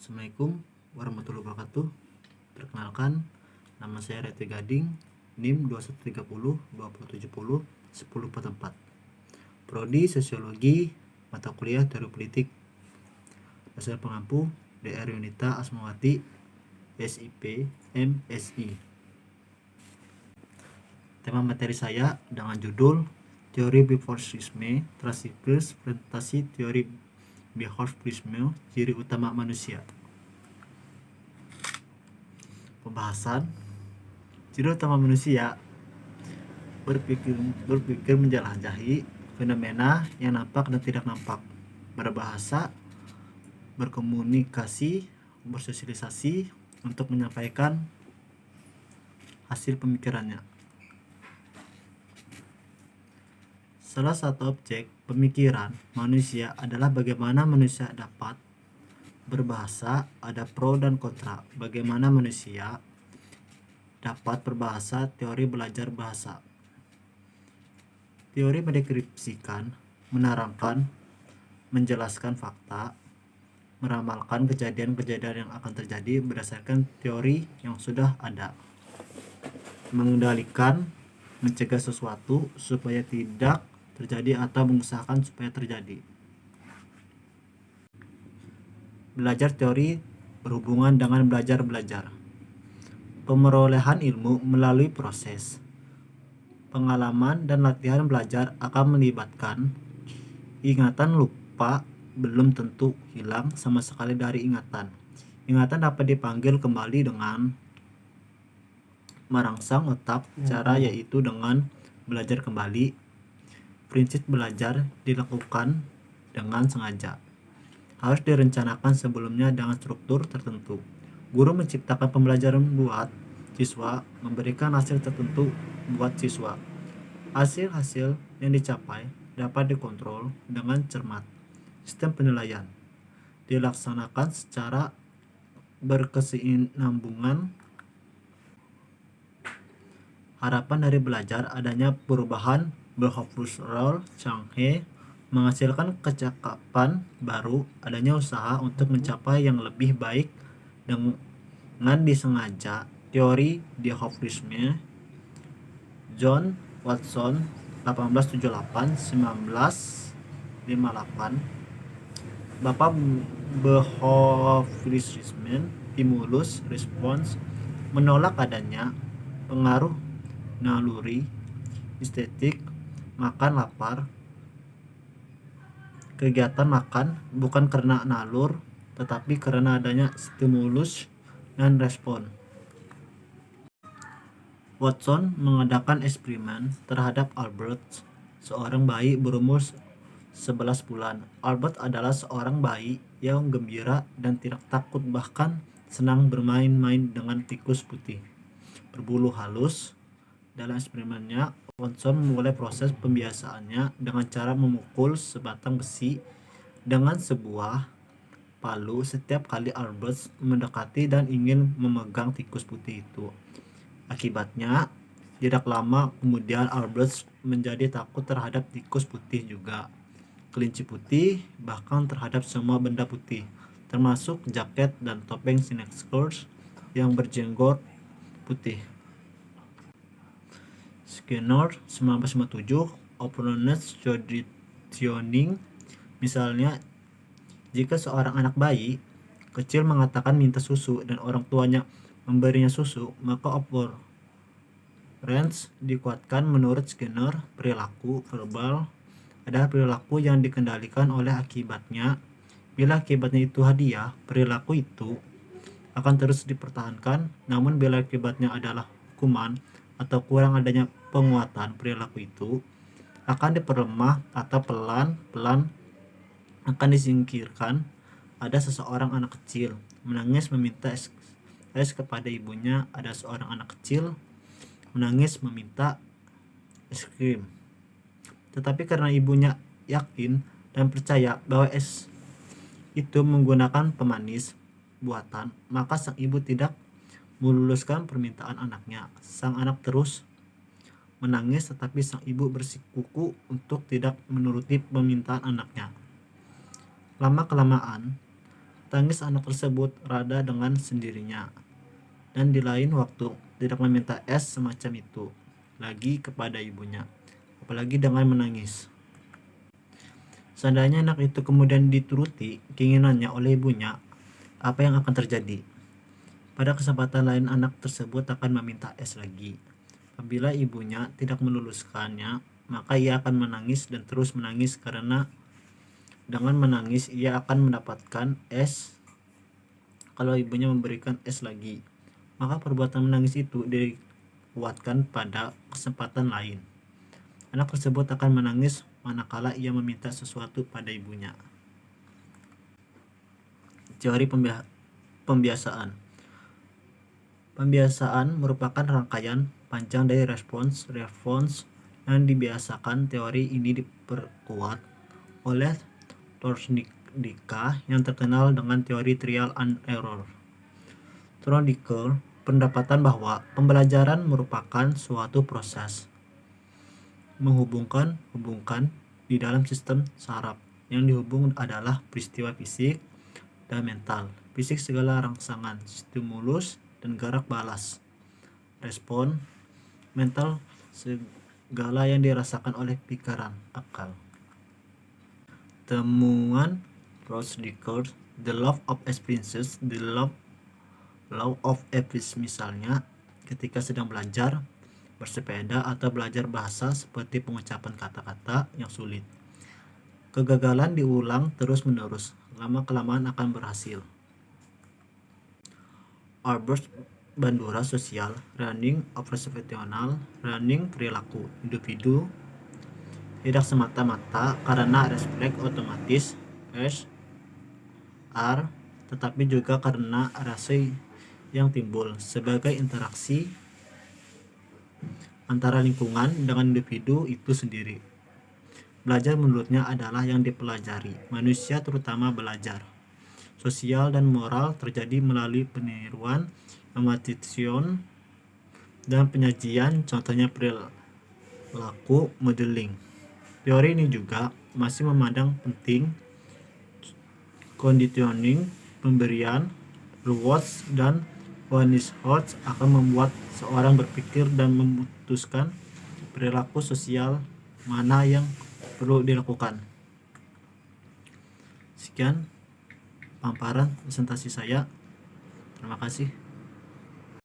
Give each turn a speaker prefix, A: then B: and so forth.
A: Assalamualaikum warahmatullahi wabarakatuh. Perkenalkan, nama saya Reti Gading, NIM 2130 2070 1044. Prodi Sosiologi, mata kuliah Teori Politik. Dosen pengampu DR Yunita Asmawati, SIP, MSI. Tema materi saya dengan judul Teori Behaviorisme, Transikus Presentasi Teori Behaviorisme, Ciri Utama Manusia. Pembahasan ciri utama manusia: berpikir menjelajahi fenomena yang nampak dan tidak nampak, berbahasa, berkomunikasi, bersosialisasi untuk menyampaikan hasil pemikirannya. Salah satu objek pemikiran manusia adalah bagaimana manusia dapat berbahasa. Ada pro dan kontra bagaimana manusia dapat berbahasa. Teori belajar bahasa. Teori mendeskripsikan, menerangkan, menjelaskan fakta, meramalkan kejadian-kejadian yang akan terjadi berdasarkan teori yang sudah ada, mengendalikan, mencegah sesuatu supaya tidak terjadi atau mengusahakan supaya terjadi. Belajar teori berhubungan dengan belajar. Pemerolehan ilmu melalui proses pengalaman dan latihan belajar akan melibatkan ingatan. Lupa belum tentu hilang sama sekali dari ingatan. Ingatan dapat dipanggil kembali dengan merangsang otak. Cara yaitu dengan belajar kembali. Prinsip belajar dilakukan dengan sengaja. Harus direncanakan sebelumnya dengan struktur tertentu. Guru menciptakan pembelajaran buat siswa, memberikan hasil tertentu buat siswa. Hasil-hasil yang dicapai dapat dikontrol dengan cermat. Sistem penilaian dilaksanakan secara berkesinambungan. Harapan dari belajar adanya perubahan behavioral change, menghasilkan kecakapan baru, adanya usaha untuk mencapai yang lebih baik dengan disengaja. Teori behaviorisme, John Watson 1878-1958. Bapak behaviorisme, stimulus response, menolak adanya pengaruh naluri estetik, makan lapar, kegiatan makan bukan karena nalur tetapi karena adanya stimulus dan respon. Watson mengadakan eksperimen terhadap Albert, seorang bayi berumur 11 bulan. Albert adalah seorang bayi yang gembira dan tidak takut, bahkan senang bermain-main dengan tikus putih berbulu halus. Dalam eksperimennya, Watson memulai proses pembiasaannya dengan cara memukul sebatang besi dengan sebuah palu setiap kali Albert mendekati dan ingin memegang tikus putih itu. Akibatnya, tidak lama kemudian Albert menjadi takut terhadap tikus putih juga, kelinci putih, bahkan terhadap semua benda putih, termasuk jaket dan topeng Skinner yang berjenggot putih. Skinner 1957 opponents conditioning. Misalnya, jika seorang anak bayi kecil mengatakan minta susu dan orang tuanya memberinya susu, maka operance dikuatkan. Menurut Skinner, perilaku verbal adalah perilaku yang dikendalikan oleh akibatnya. Bila akibatnya itu hadiah, perilaku itu akan terus dipertahankan. Namun bila akibatnya adalah hukuman atau kurang adanya penguatan, perilaku itu akan diperlemah atau pelan-pelan akan disingkirkan. Ada seseorang anak kecil menangis meminta es kepada ibunya. Ada seorang anak kecil menangis meminta es krim. Tetapi karena ibunya yakin dan percaya bahwa es itu menggunakan pemanis buatan, maka sang ibu tidak meluluskan permintaan anaknya. Sang anak terus menangis, tetapi sang ibu bersikuku untuk tidak menuruti permintaan anaknya. Lama-kelamaan, tangis anak tersebut rada dengan sendirinya, dan di lain waktu tidak meminta es semacam itu lagi kepada ibunya, apalagi dengan menangis. Seandainya anak itu kemudian dituruti keinginannya oleh ibunya, apa yang akan terjadi? Pada kesempatan lain anak tersebut akan meminta es lagi. Apabila ibunya tidak meluluskannya, maka ia akan menangis dan terus menangis karena dengan menangis ia akan mendapatkan es kalau ibunya memberikan es lagi. Maka perbuatan menangis itu dikuatkan pada kesempatan lain. Anak tersebut akan menangis manakala ia meminta sesuatu pada ibunya. Teori pembiasaan. Pembiasaan merupakan rangkaian panjang dari respons yang dibiasakan. Teori ini diperkuat oleh Thorndike yang terkenal dengan teori trial and error. Thorndike pendapatan bahwa pembelajaran merupakan suatu proses menghubungkan di dalam sistem saraf. Yang dihubung adalah peristiwa fisik dan mental. Fisik segala rangsangan, stimulus, dan gerak balas. Respon mental segala yang dirasakan oleh pikiran, akal. Temuan Thorndike, the law of experiences, the law of experience, misalnya ketika sedang belajar bersepeda atau belajar bahasa seperti pengucapan kata-kata yang sulit. Kegagalan diulang terus-menerus, lama-kelamaan akan berhasil. Albert Bandura sosial, running observational, running perilaku individu tidak semata-mata karena refleks otomatis R, tetapi juga karena rasa yang timbul sebagai interaksi antara lingkungan dengan individu itu sendiri. Belajar menurutnya adalah yang dipelajari. Manusia terutama belajar. Sosial dan moral terjadi melalui peniruan, imitation, dan penyajian, contohnya perilaku modeling. Teori ini juga masih memandang penting conditioning, pemberian, rewards, dan punishment akan membuat seorang berpikir dan memutuskan perilaku sosial mana yang perlu dilakukan. Sekian paparan presentasi saya. Terima kasih.